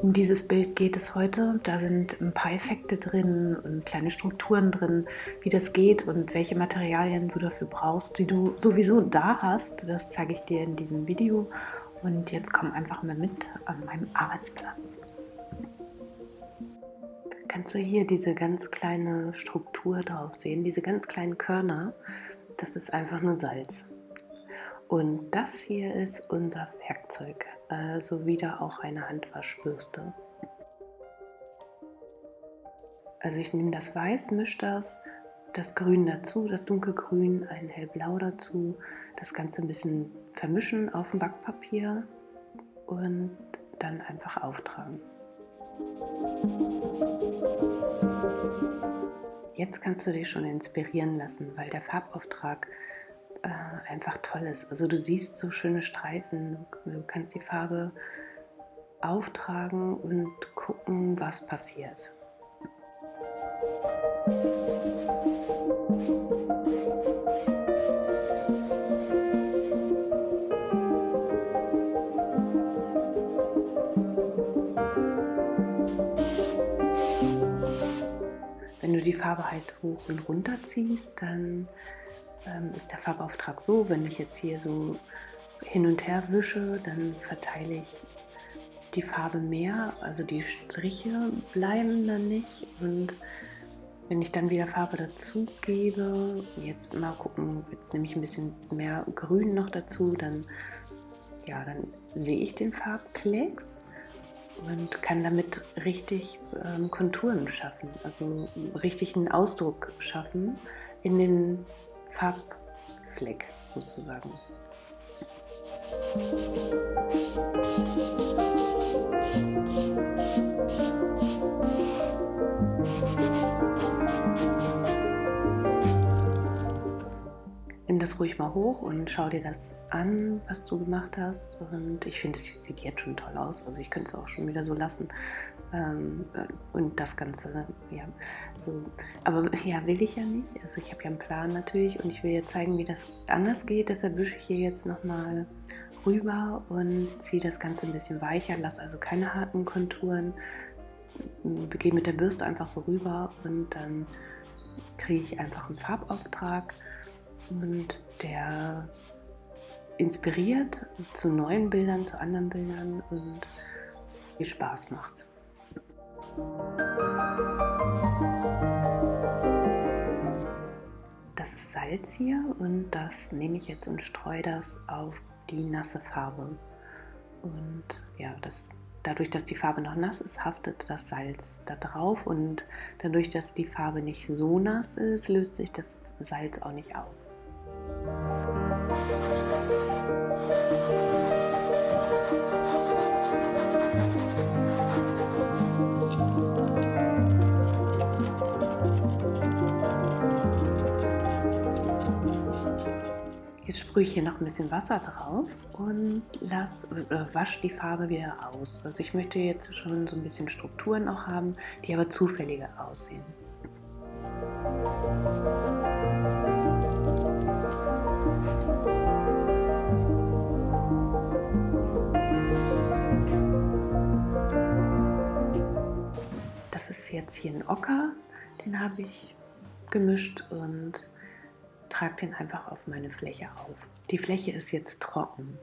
Um dieses Bild geht es heute. Da sind ein paar Effekte drin und kleine Strukturen drin, wie das geht und welche Materialien du dafür brauchst, die du sowieso da hast. Das zeige ich dir in diesem Video. Und jetzt komm einfach mal mit an meinem Arbeitsplatz. Kannst du hier diese ganz kleine Struktur drauf sehen, diese ganz kleinen Körner? Das ist einfach nur Salz. Und das hier ist unser Werkzeug, also wieder auch eine Handwaschbürste. Also ich nehme das Weiß, mische das Grün dazu, das Dunkelgrün, ein Hellblau dazu, das Ganze ein bisschen vermischen auf dem Backpapier und dann einfach auftragen. Jetzt kannst du dich schon inspirieren lassen, weil der Farbauftrag einfach toll ist. Also du siehst so schöne Streifen, du kannst die Farbe auftragen und gucken, was passiert. Wenn du die Farbe halt hoch und runter ziehst, dann ist der Farbauftrag so, wenn ich jetzt hier so hin und her wische, dann verteile ich die Farbe mehr, also die Striche bleiben dann nicht, und wenn ich dann wieder Farbe dazu gebe, jetzt mal gucken, jetzt nehme ich ein bisschen mehr Grün noch dazu, dann sehe ich den Farbklecks und kann damit richtig Konturen schaffen, also richtig einen Ausdruck schaffen in den Farbfleck sozusagen. Nimm das ruhig mal hoch und schau dir das an, was du gemacht hast. Und ich finde, es sieht jetzt schon toll aus. Also ich könnte es auch schon wieder so lassen. Und das Ganze, ja, so. Aber ja, will ich ja nicht. Also ich habe ja einen Plan natürlich und ich will jetzt zeigen, wie das anders geht. Deshalb wische ich hier jetzt nochmal rüber und ziehe das Ganze ein bisschen weicher. Lass also keine harten Konturen. Gehe mit der Bürste einfach so rüber und dann kriege ich einfach einen Farbauftrag. Und der inspiriert zu neuen Bildern, zu anderen Bildern und viel Spaß macht. Das ist Salz hier und das nehme ich jetzt und streue das auf die nasse Farbe. Und ja, dadurch, dass die Farbe noch nass ist, haftet das Salz da drauf, und dadurch, dass die Farbe nicht so nass ist, löst sich das Salz auch nicht auf. Jetzt sprühe ich hier noch ein bisschen Wasser drauf und wasche die Farbe wieder aus. Also ich möchte jetzt schon so ein bisschen Strukturen auch haben, die aber zufälliger aussehen. Das ist jetzt hier ein Ocker, den habe ich gemischt und trage den einfach auf meine Fläche auf. Die Fläche ist jetzt trocken.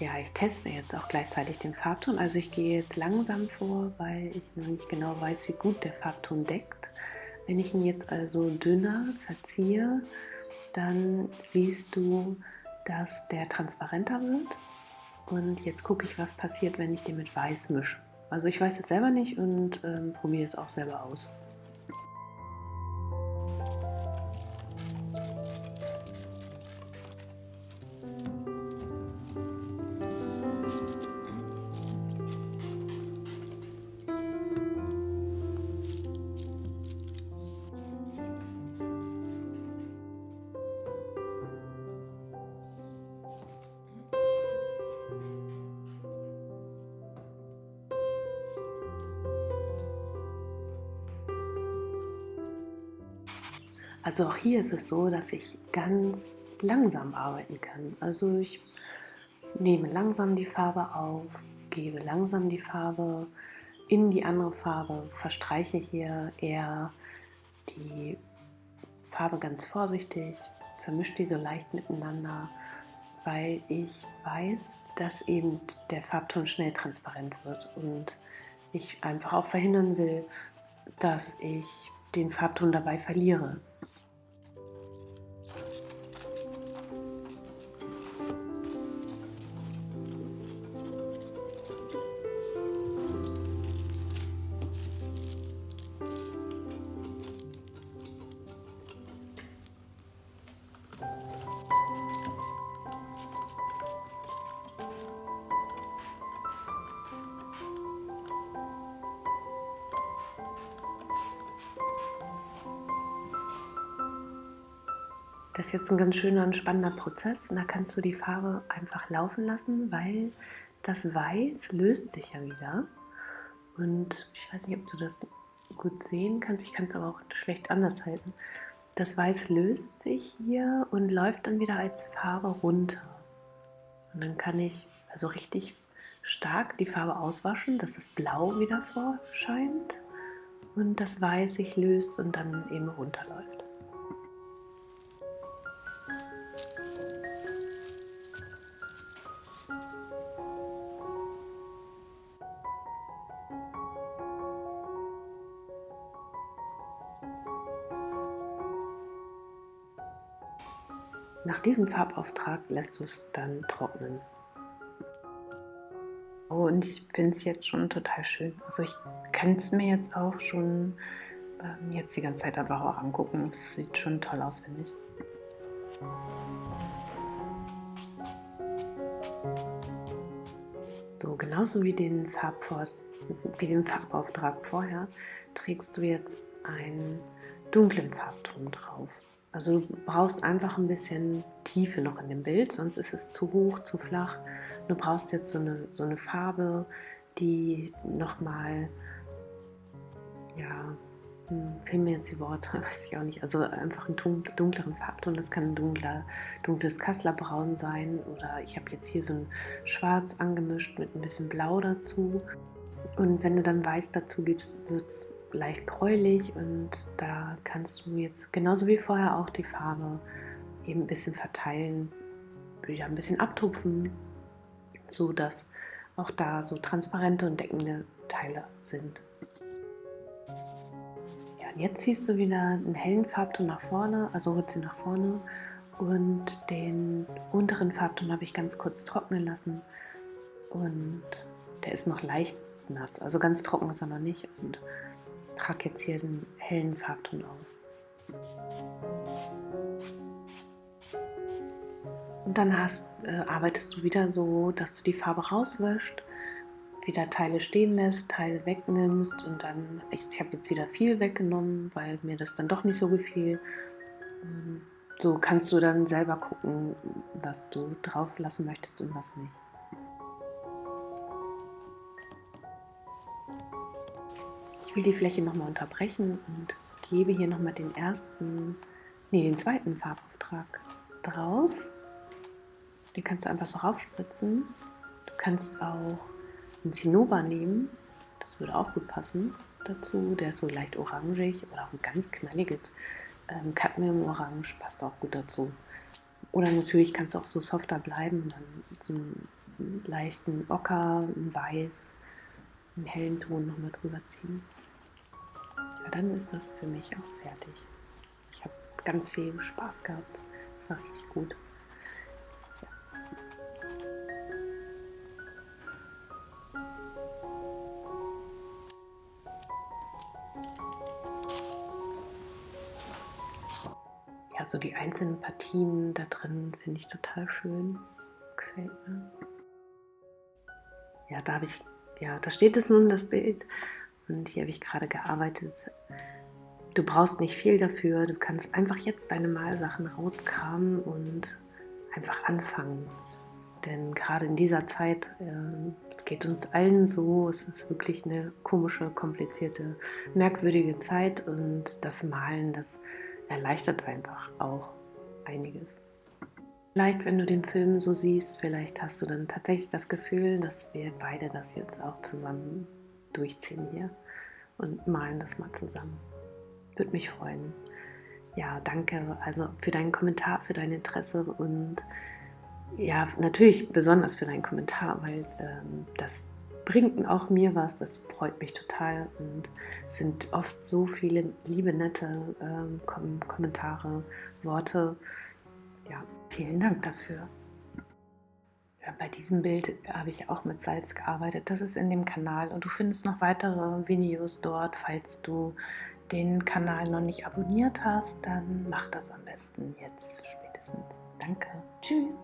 Ja, ich teste jetzt auch gleichzeitig den Farbton. Also ich gehe jetzt langsam vor, weil ich noch nicht genau weiß, wie gut der Farbton deckt. Wenn ich ihn jetzt also dünner verziehe, dann siehst du, dass der transparenter wird. Und jetzt gucke ich, was passiert, wenn ich den mit Weiß mische. Also ich weiß es selber nicht und probiere es auch selber aus. Also auch hier ist es so, dass ich ganz langsam arbeiten kann. Also ich nehme langsam die Farbe auf, gebe langsam die Farbe in die andere Farbe, verstreiche hier eher die Farbe ganz vorsichtig, vermische die so leicht miteinander, weil ich weiß, dass eben der Farbton schnell transparent wird und ich einfach auch verhindern will, dass ich den Farbton dabei verliere. Das ist jetzt ein ganz schöner und spannender Prozess und da kannst du die Farbe einfach laufen lassen, weil das Weiß löst sich ja wieder. Und ich weiß nicht, ob du das gut sehen kannst, ich kann es aber auch schlecht anders halten. Das Weiß löst sich hier und läuft dann wieder als Farbe runter. Und dann kann ich also richtig stark die Farbe auswaschen, dass das Blau wieder vorscheint und das Weiß sich löst und dann eben runterläuft. Nach diesem Farbauftrag lässt du es dann trocknen. Oh, und ich finde es jetzt schon total schön. Also ich kann es mir jetzt auch schon jetzt die ganze Zeit einfach auch angucken. Es sieht schon toll aus, finde ich. So, genauso wie den Farbauftrag vorher, trägst du jetzt einen dunklen Farbton drauf. Also du brauchst einfach ein bisschen Tiefe noch in dem Bild, sonst ist es zu hoch, zu flach. Du brauchst jetzt so eine Farbe, die nochmal, ja, fehlen mir jetzt die Worte, weiß ich auch nicht. Also einfach einen dunkleren Farbton, das kann ein dunkles Kasslerbraun sein oder ich habe jetzt hier so ein Schwarz angemischt mit ein bisschen Blau dazu. Und wenn du dann Weiß dazu gibst, wird es leicht gräulich und da kannst du jetzt genauso wie vorher auch die Farbe eben ein bisschen verteilen, wieder ein bisschen abtupfen, so dass auch da so transparente und deckende Teile sind. Ja, und jetzt ziehst du wieder einen hellen Farbton nach vorne, also holst ihn nach vorne und den unteren Farbton habe ich ganz kurz trocknen lassen und der ist noch leicht nass, also ganz trocken ist er noch nicht und trage jetzt hier den hellen Farbton auf. Und dann arbeitest du wieder so, dass du die Farbe rauswäscht, wieder Teile stehen lässt, Teile wegnimmst und dann, ich habe jetzt wieder viel weggenommen, weil mir das dann doch nicht so gefiel. So kannst du dann selber gucken, was du drauf lassen möchtest und was nicht. Ich will die Fläche nochmal unterbrechen und gebe hier nochmal den zweiten Farbauftrag drauf. Den kannst du einfach so raufspritzen. Du kannst auch einen Zinnober nehmen, das würde auch gut passen dazu. Der ist so leicht orangig oder auch ein ganz knalliges Cadmium-Orange passt auch gut dazu. Oder natürlich kannst du auch so softer bleiben und dann so einen leichten Ocker, einen Weiß, einen hellen Ton nochmal drüber ziehen. Ja, dann ist das für mich auch fertig. Ich habe ganz viel Spaß gehabt. Es war richtig gut. Ja, so die einzelnen Partien da drin finde ich total schön. Gefällt mir. Ja, da steht es nun, das Bild. Und hier habe ich gerade gearbeitet. Du brauchst nicht viel dafür. Du kannst einfach jetzt deine Malsachen rauskramen und einfach anfangen. Denn gerade in dieser Zeit, es geht uns allen so, es ist wirklich eine komische, komplizierte, merkwürdige Zeit und das Malen, das erleichtert einfach auch einiges. Vielleicht, wenn du den Film so siehst, vielleicht hast du dann tatsächlich das Gefühl, dass wir beide das jetzt auch zusammen durchziehen hier und malen das mal zusammen. Würde mich freuen. Ja, danke also für deinen Kommentar, für dein Interesse und ja, natürlich besonders für deinen Kommentar, weil das bringt auch mir was, das freut mich total und es sind oft so viele liebe, nette Kommentare, Worte. Ja, vielen Dank dafür. Ja, bei diesem Bild habe ich auch mit Salz gearbeitet. Das ist in dem Kanal und du findest noch weitere Videos dort. Falls du den Kanal noch nicht abonniert hast, dann mach das am besten jetzt spätestens. Danke. Tschüss.